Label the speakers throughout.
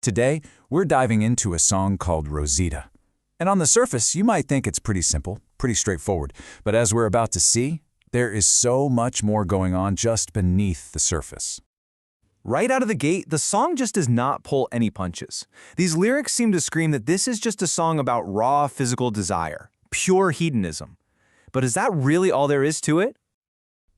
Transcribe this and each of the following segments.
Speaker 1: Today, we're diving into a song called Rosita. And on the surface, you might think it's pretty simple, pretty straightforward. But as we're about to see, there is so much more going on just beneath the surface.
Speaker 2: Right out of the gate, the song just does not pull any punches. These lyrics seem to scream that this is just a song about raw physical desire, pure hedonism. But is that really all there is to it?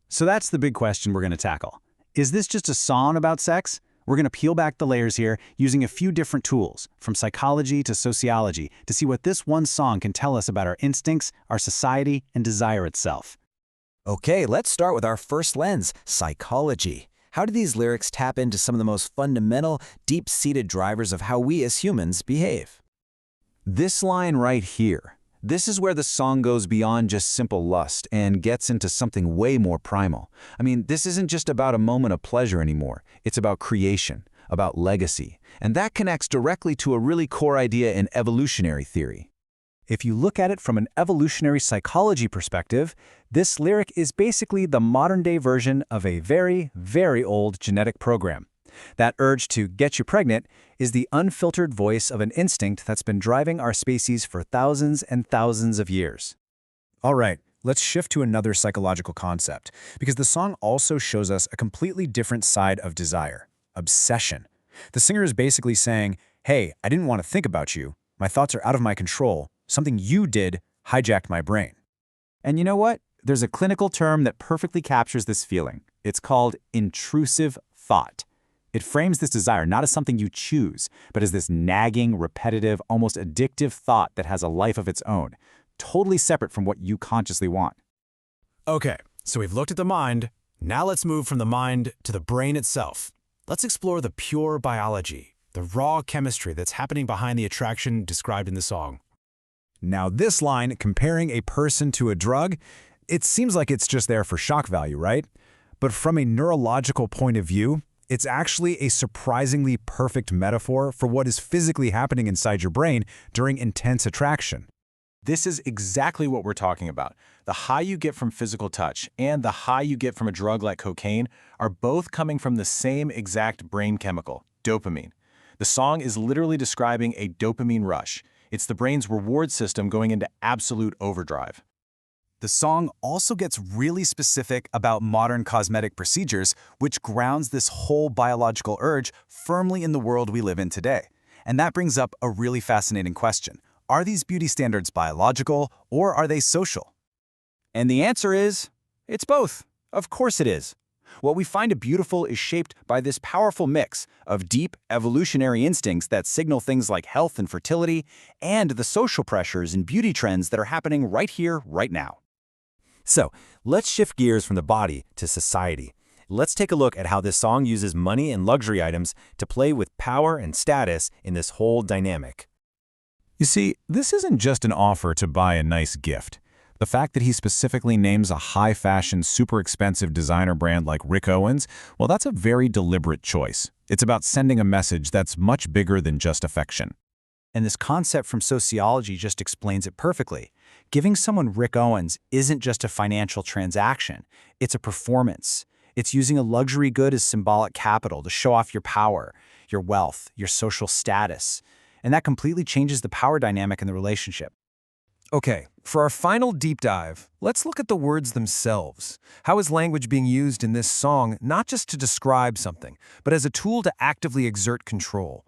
Speaker 3: So that's the big question we're going to tackle. Is this just a song about sex? We're going to peel back the layers here using a few different tools, from psychology to sociology, to see what this one song can tell us about our instincts, our society, and desire itself.
Speaker 4: Okay, let's start with our first lens, psychology. How do these lyrics tap into some of the most fundamental, deep-seated drivers of how we as humans behave?
Speaker 1: This line right here, this is where the song goes beyond just simple lust and gets into something way more primal. I mean, this isn't just about a moment of pleasure anymore. It's about creation, about legacy. And that connects directly to a really core idea in evolutionary theory.
Speaker 3: If you look at it from an evolutionary psychology perspective, this lyric is basically the modern-day version of a very, very old genetic program. That urge to get you pregnant is the unfiltered voice of an instinct that's been driving our species for thousands and thousands of years.
Speaker 5: All right, let's shift to another psychological concept, because the song also shows us a completely different side of desire, obsession. The singer is basically saying, hey, I didn't want to think about you. My thoughts are out of my control. Something you did hijacked my brain.
Speaker 3: And you know what? There's a clinical term that perfectly captures this feeling. It's called intrusive thought. It frames this desire not as something you choose, but as this nagging, repetitive, almost addictive thought that has a life of its own, totally separate from what you consciously want.
Speaker 6: Okay, so we've looked at the mind. Now let's move from the mind to the brain itself. Let's explore the pure biology, the raw chemistry that's happening behind the attraction described in the song.
Speaker 5: Now this line, comparing a person to a drug, it seems like it's just there for shock value, right? But from a neurological point of view, it's actually a surprisingly perfect metaphor for what is physically happening inside your brain during intense attraction.
Speaker 2: This is exactly what we're talking about. The high you get from physical touch and the high you get from a drug like cocaine are both coming from the same exact brain chemical, dopamine. The song is literally describing a dopamine rush. It's the brain's reward system going into absolute overdrive.
Speaker 3: The song also gets really specific about modern cosmetic procedures, which grounds this whole biological urge firmly in the world we live in today. And that brings up a really fascinating question. Are these beauty standards biological, or are they social?
Speaker 2: And the answer is, it's both. Of course it is. What we find beautiful is shaped by this powerful mix of deep evolutionary instincts that signal things like health and fertility, and the social pressures and beauty trends that are happening right here, right now.
Speaker 4: So, let's shift gears from the body to society. Let's take a look at how this song uses money and luxury items to play with power and status in this whole dynamic.
Speaker 1: You see, this isn't just an offer to buy a nice gift. The fact that he specifically names a high-fashion, super expensive designer brand like Rick Owens, well, that's a very deliberate choice. It's about sending a message that's much bigger than just affection.
Speaker 3: And this concept from sociology just explains it perfectly. Giving someone Rick Owens isn't just a financial transaction. It's a performance. It's using a luxury good as symbolic capital to show off your power, your wealth, your social status. And that completely changes the power dynamic in the relationship.
Speaker 7: Okay, for our final deep dive, let's look at the words themselves. How is language being used in this song not just to describe something, but as a tool to actively exert control?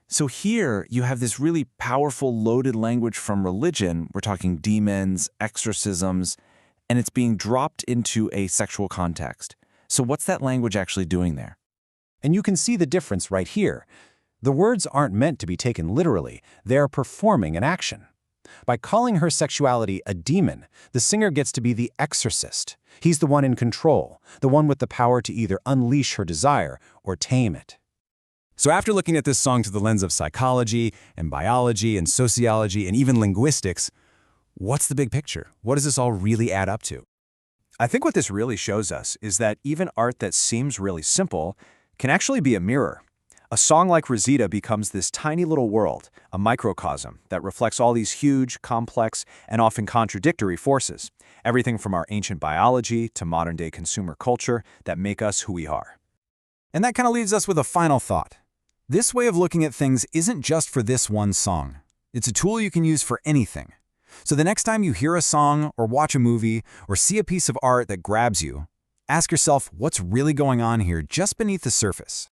Speaker 1: So here, you have this really powerful, loaded language from religion. We're talking demons, exorcisms, and it's being dropped into a sexual context. So what's that language actually doing there?
Speaker 3: And you can see the difference right here. The words aren't meant to be taken literally. They're performing an action. By calling her sexuality a demon, the singer gets to be the exorcist. He's the one in control, the one with the power to either unleash her desire or tame it.
Speaker 5: So after looking at this song through the lens of psychology and biology and sociology and even linguistics, what's the big picture? What does this all really add up to?
Speaker 2: I think what this really shows us is that even art that seems really simple can actually be a mirror. A song like Rosita becomes this tiny little world, a microcosm, that reflects all these huge, complex, and often contradictory forces, everything from our ancient biology to modern-day consumer culture that make us who we are.
Speaker 5: And that kind of leaves us with a final thought. This way of looking at things isn't just for this one song. It's a tool you can use for anything. So the next time you hear a song or watch a movie or see a piece of art that grabs you, ask yourself what's really going on here just beneath the surface.